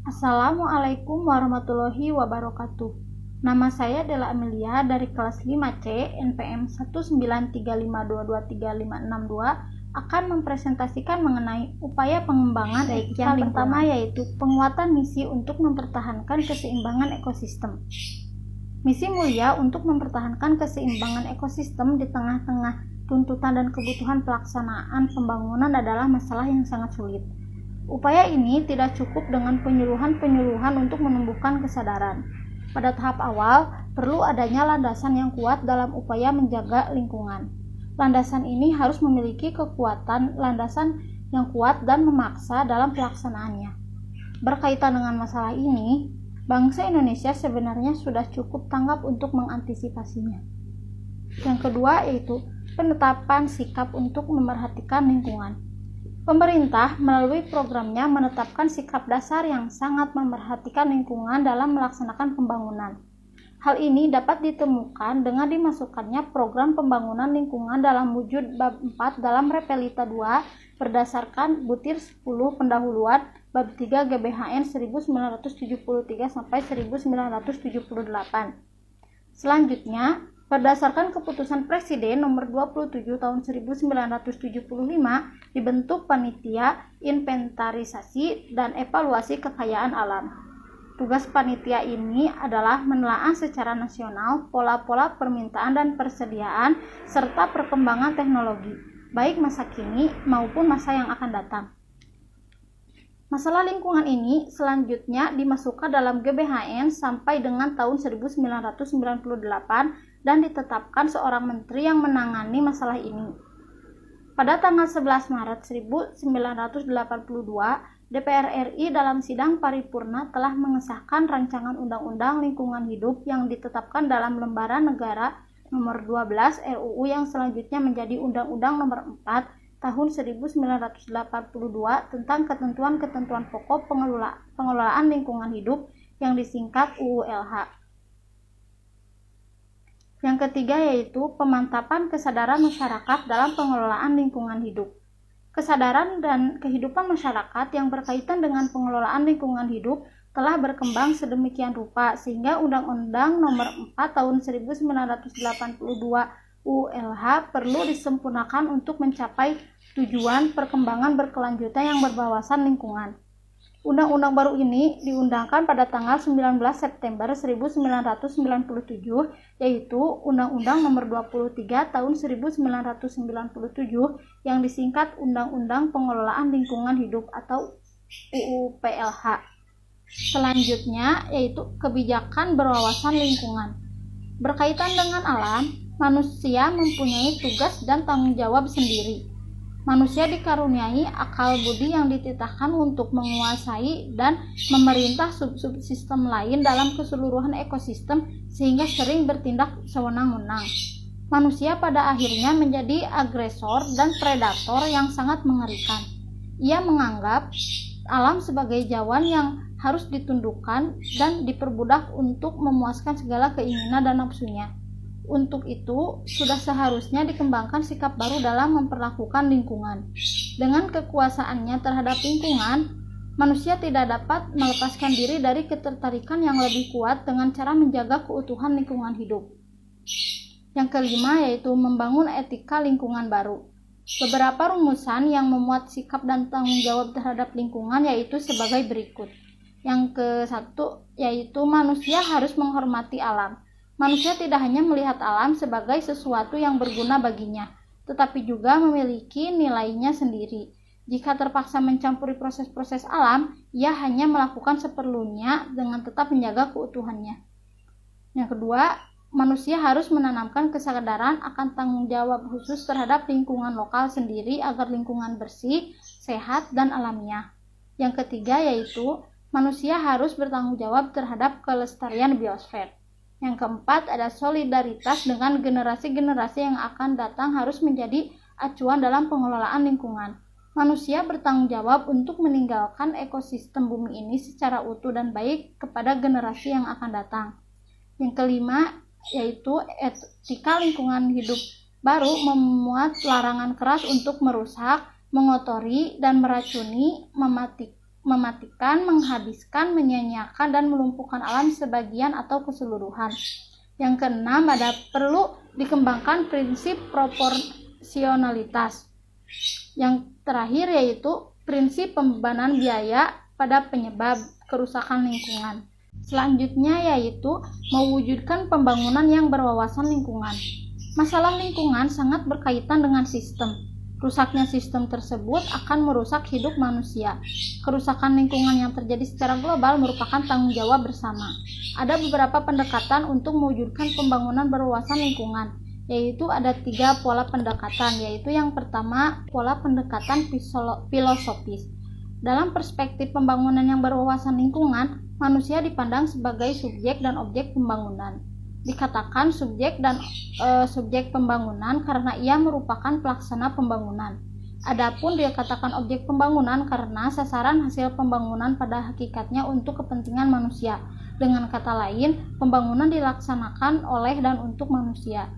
Assalamualaikum warahmatullahi wabarakatuh. Nama saya Della Amelia dari kelas 5C NPM 19352235662 akan mempresentasikan mengenai upaya pengembangan etika yang pertama, yaitu penguatan misi untuk mempertahankan keseimbangan ekosistem. Misi mulia untuk mempertahankan keseimbangan ekosistem di tengah-tengah tuntutan dan kebutuhan pelaksanaan pembangunan adalah masalah yang sangat sulit. Upaya ini tidak cukup dengan penyuluhan-penyuluhan untuk menumbuhkan kesadaran. Pada tahap awal, perlu adanya landasan yang kuat dalam upaya menjaga lingkungan. Landasan ini harus memiliki kekuatan landasan yang kuat dan memaksa dalam pelaksanaannya. Berkaitan dengan masalah ini, bangsa Indonesia sebenarnya sudah cukup tanggap untuk mengantisipasinya. Yang kedua yaitu penetapan sikap untuk memerhatikan lingkungan. Pemerintah melalui programnya menetapkan sikap dasar yang sangat memerhatikan lingkungan dalam melaksanakan pembangunan. Hal ini dapat ditemukan dengan dimasukkannya program pembangunan lingkungan dalam wujud bab 4 dalam Repelita 2 berdasarkan butir 10 pendahuluan bab 3 GBHN 1973 sampai 1978. Selanjutnya, berdasarkan keputusan Presiden nomor 27 tahun 1975 dibentuk panitia inventarisasi dan evaluasi kekayaan alam. Tugas panitia ini adalah menelaah secara nasional pola-pola permintaan dan persediaan serta perkembangan teknologi, baik masa kini maupun masa yang akan datang. Masalah lingkungan ini selanjutnya dimasukkan dalam GBHN sampai dengan tahun 1998 dan ditetapkan seorang menteri yang menangani masalah ini. Pada tanggal 11 Maret 1982, DPR RI dalam sidang paripurna telah mengesahkan rancangan Undang-Undang Lingkungan Hidup yang ditetapkan dalam Lembaran Negara nomor 12 RUU yang selanjutnya menjadi Undang-Undang nomor 4 tahun 1982 tentang ketentuan-ketentuan pokok pengelolaan lingkungan hidup yang disingkat UULH. Yang ketiga yaitu pemantapan kesadaran masyarakat dalam pengelolaan lingkungan hidup. Kesadaran dan kehidupan masyarakat yang berkaitan dengan pengelolaan lingkungan hidup telah berkembang sedemikian rupa sehingga Undang-Undang nomor 4 tahun 1982 UULH perlu disempurnakan untuk mencapai tujuan perkembangan berkelanjutan yang berwawasan lingkungan. Undang-undang baru ini diundangkan pada tanggal 19 September 1997, yaitu Undang-Undang nomor 23 tahun 1997 yang disingkat Undang-Undang Pengelolaan Lingkungan Hidup atau UUPLH. Selanjutnya yaitu kebijakan berwawasan lingkungan. Berkaitan dengan alam, manusia mempunyai tugas dan tanggung jawab sendiri. Manusia dikaruniai akal budi yang dititahkan untuk menguasai dan memerintah subsistem lain dalam keseluruhan ekosistem sehingga sering bertindak sewenang-wenang. Manusia pada akhirnya menjadi agresor dan predator yang sangat mengerikan. Ia menganggap alam sebagai jawan yang harus ditundukkan dan diperbudak untuk memuaskan segala keinginan dan nafsunya. Untuk itu, sudah seharusnya dikembangkan sikap baru dalam memperlakukan lingkungan. Dengan kekuasaannya terhadap lingkungan, manusia tidak dapat melepaskan diri dari ketertarikan yang lebih kuat dengan cara menjaga keutuhan lingkungan hidup. Yang kelima yaitu membangun etika lingkungan baru. Beberapa rumusan yang memuat sikap dan tanggung jawab terhadap lingkungan yaitu sebagai berikut. Yang ke-1 yaitu manusia harus menghormati alam. Manusia tidak hanya melihat alam sebagai sesuatu yang berguna baginya, tetapi juga memiliki nilainya sendiri. Jika terpaksa mencampuri proses-proses alam, ia hanya melakukan seperlunya dengan tetap menjaga keutuhannya. Yang kedua, manusia harus menanamkan kesadaran akan tanggung jawab khusus terhadap lingkungan lokal sendiri agar lingkungan bersih, sehat, dan alamiah. Yang ketiga yaitu manusia harus bertanggung jawab terhadap kelestarian biosfer. Yang keempat ada solidaritas dengan generasi-generasi yang akan datang harus menjadi acuan dalam pengelolaan lingkungan. Manusia bertanggung jawab untuk meninggalkan ekosistem bumi ini secara utuh dan baik kepada generasi yang akan datang. Yang kelima yaitu etika lingkungan hidup baru memuat larangan keras untuk merusak, mengotori, dan meracuni, mematikan, menghabiskan, menyia-nyiakan, dan melumpuhkan alam sebagian atau keseluruhan. Yang keenam, ada perlu dikembangkan prinsip proporsionalitas. Yang terakhir yaitu prinsip pembebanan biaya pada penyebab kerusakan lingkungan. Selanjutnya yaitu mewujudkan pembangunan yang berwawasan lingkungan. Masalah lingkungan sangat berkaitan dengan sistem. Rusaknya sistem tersebut akan merusak hidup manusia. Kerusakan lingkungan yang terjadi secara global merupakan tanggung jawab bersama. Ada beberapa pendekatan untuk mewujudkan pembangunan berwawasan lingkungan, yaitu ada 3 pola pendekatan, yaitu yang pertama pola pendekatan filosofis. Dalam perspektif pembangunan yang berwawasan lingkungan, manusia dipandang sebagai subjek dan objek pembangunan. Dikatakan subjek dan subjek pembangunan karena ia merupakan pelaksana pembangunan. Adapun dikatakan objek pembangunan karena sasaran hasil pembangunan pada hakikatnya untuk kepentingan manusia. Dengan kata lain, pembangunan dilaksanakan oleh dan untuk manusia.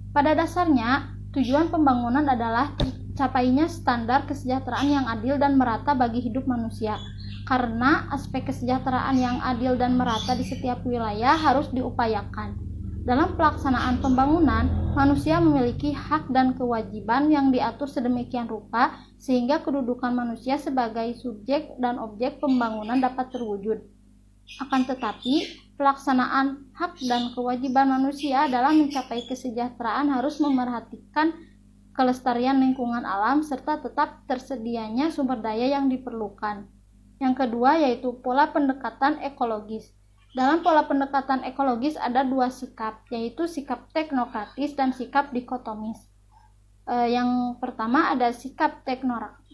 Pada dasarnya, tujuan pembangunan adalah tercapainya standar kesejahteraan yang adil dan merata bagi hidup manusia. Karena aspek kesejahteraan yang adil dan merata di setiap wilayah harus diupayakan. Dalam pelaksanaan pembangunan, manusia memiliki hak dan kewajiban yang diatur sedemikian rupa sehingga kedudukan manusia sebagai subjek dan objek pembangunan dapat terwujud. Akan tetapi, pelaksanaan hak dan kewajiban manusia dalam mencapai kesejahteraan harus memerhatikan kelestarian lingkungan alam serta tetap tersedianya sumber daya yang diperlukan. Yang kedua yaitu pola pendekatan ekologis. Dalam pola pendekatan ekologis ada 2 sikap, yaitu sikap teknokratis dan sikap dikotomis. Yang pertama ada sikap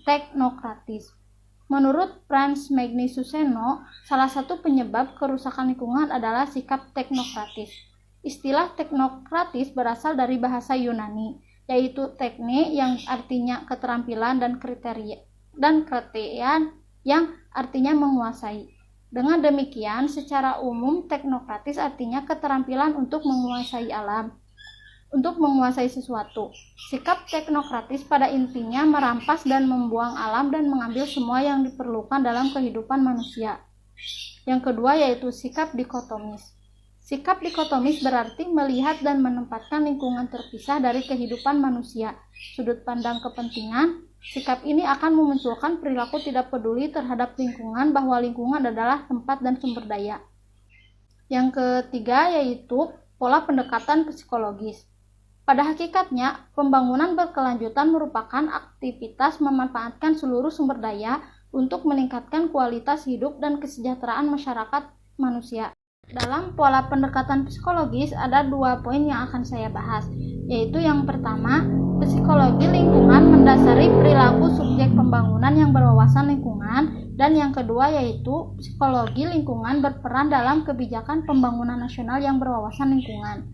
teknokratis. Menurut Frans Magnisuseno, salah satu penyebab kerusakan lingkungan adalah sikap teknokratis. Istilah teknokratis berasal dari bahasa Yunani, yaitu tekne yang artinya keterampilan dan kriteria yang artinya menguasai. Dengan demikian, secara umum teknokratis artinya keterampilan untuk menguasai alam, untuk menguasai sesuatu. Sikap teknokratis pada intinya merampas dan membuang alam dan mengambil semua yang diperlukan dalam kehidupan manusia. Yang kedua yaitu sikap dikotomis. Sikap dikotomis berarti melihat dan menempatkan lingkungan terpisah dari kehidupan manusia. Sudut pandang kepentingan, sikap ini akan memunculkan perilaku tidak peduli terhadap lingkungan bahwa lingkungan adalah tempat dan sumber daya. Yang ketiga yaitu pola pendekatan psikologis. Pada hakikatnya, pembangunan berkelanjutan merupakan aktivitas memanfaatkan seluruh sumber daya untuk meningkatkan kualitas hidup dan kesejahteraan masyarakat manusia. Dalam pola pendekatan psikologis ada 2 poin yang akan saya bahas, yaitu yang pertama, psikologi lingkungan mendasari perilaku subjek pembangunan yang berwawasan lingkungan, dan yang kedua yaitu psikologi lingkungan berperan dalam kebijakan pembangunan nasional yang berwawasan lingkungan.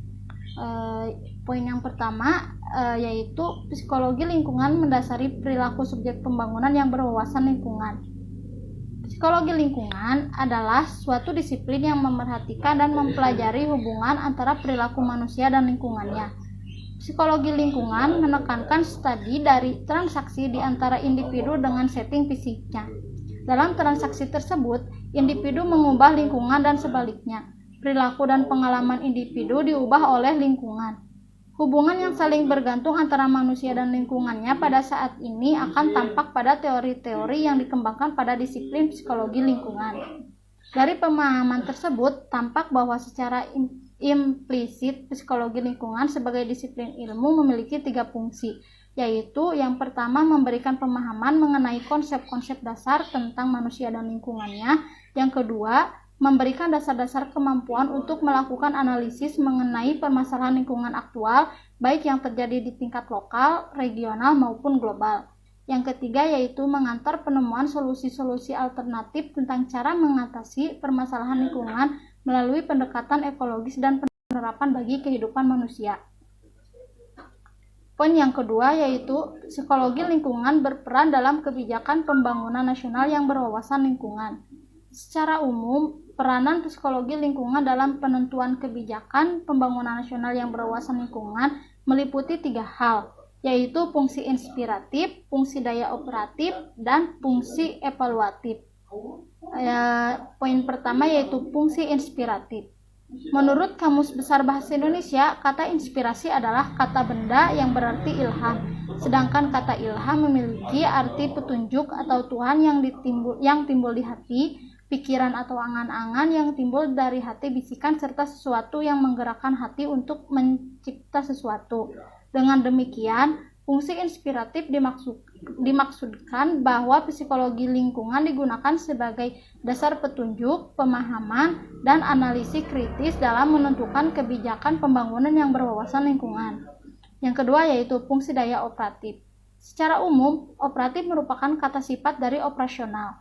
Poin yang pertama yaitu psikologi lingkungan mendasari perilaku subjek pembangunan yang berwawasan lingkungan. Psikologi lingkungan adalah suatu disiplin yang memerhatikan dan mempelajari hubungan antara perilaku manusia dan lingkungannya. Psikologi lingkungan menekankan studi dari transaksi di antara individu dengan setting fisiknya. Dalam transaksi tersebut, individu mengubah lingkungan dan sebaliknya. Perilaku dan pengalaman individu diubah oleh lingkungan. Hubungan yang saling bergantung antara manusia dan lingkungannya pada saat ini akan tampak pada teori-teori yang dikembangkan pada disiplin psikologi lingkungan. Dari pemahaman tersebut, tampak bahwa secara implisit psikologi lingkungan sebagai disiplin ilmu memiliki 3 fungsi, yaitu yang pertama memberikan pemahaman mengenai konsep-konsep dasar tentang manusia dan lingkungannya, yang kedua memberikan dasar-dasar kemampuan untuk melakukan analisis mengenai permasalahan lingkungan aktual, baik yang terjadi di tingkat lokal, regional, maupun global. Yang ketiga yaitu mengantar penemuan solusi-solusi alternatif tentang cara mengatasi permasalahan lingkungan melalui pendekatan ekologis dan penerapan bagi kehidupan manusia. Poin yang kedua yaitu psikologi lingkungan berperan dalam kebijakan pembangunan nasional yang berwawasan lingkungan. Secara umum, peranan psikologi lingkungan dalam penentuan kebijakan pembangunan nasional yang berwawasan lingkungan meliputi 3 hal, yaitu fungsi inspiratif, fungsi daya operatif, dan fungsi evaluatif. Poin pertama yaitu fungsi inspiratif. Menurut Kamus Besar Bahasa Indonesia, kata inspirasi adalah kata benda yang berarti ilham. Sedangkan kata ilham memiliki arti petunjuk atau Tuhan yang timbul di hati, pikiran atau angan-angan yang timbul dari hati bisikan serta sesuatu yang menggerakkan hati untuk mencipta sesuatu. Dengan demikian, fungsi inspiratif dimaksudkan bahwa psikologi lingkungan digunakan sebagai dasar petunjuk, pemahaman, dan analisis kritis dalam menentukan kebijakan pembangunan yang berwawasan lingkungan. Yang kedua yaitu fungsi daya operatif. Secara umum, operatif merupakan kata sifat dari operasional.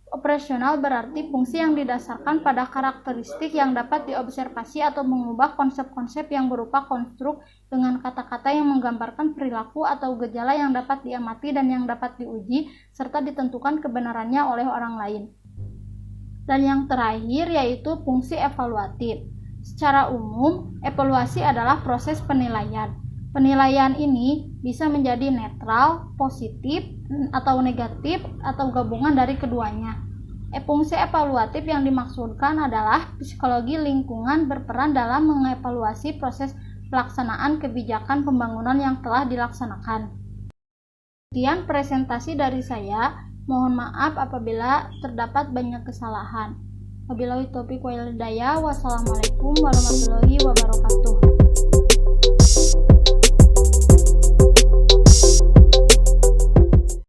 Operasional berarti fungsi yang didasarkan pada karakteristik yang dapat diobservasi atau mengubah konsep-konsep yang berupa konstruk dengan kata-kata yang menggambarkan perilaku atau gejala yang dapat diamati dan yang dapat diuji serta ditentukan kebenarannya oleh orang lain. Dan yang terakhir yaitu fungsi evaluatif. Secara umum, evaluasi adalah proses penilaian. Penilaian ini bisa menjadi netral, positif, atau negatif, atau gabungan dari keduanya. Fungsi evaluatif yang dimaksudkan adalah psikologi lingkungan berperan dalam mengevaluasi proses pelaksanaan kebijakan pembangunan yang telah dilaksanakan. Sekian presentasi dari saya. Mohon maaf apabila terdapat banyak kesalahan. Wabillahi taufiq wal hidayah. Wassalamualaikum warahmatullahi wabarakatuh.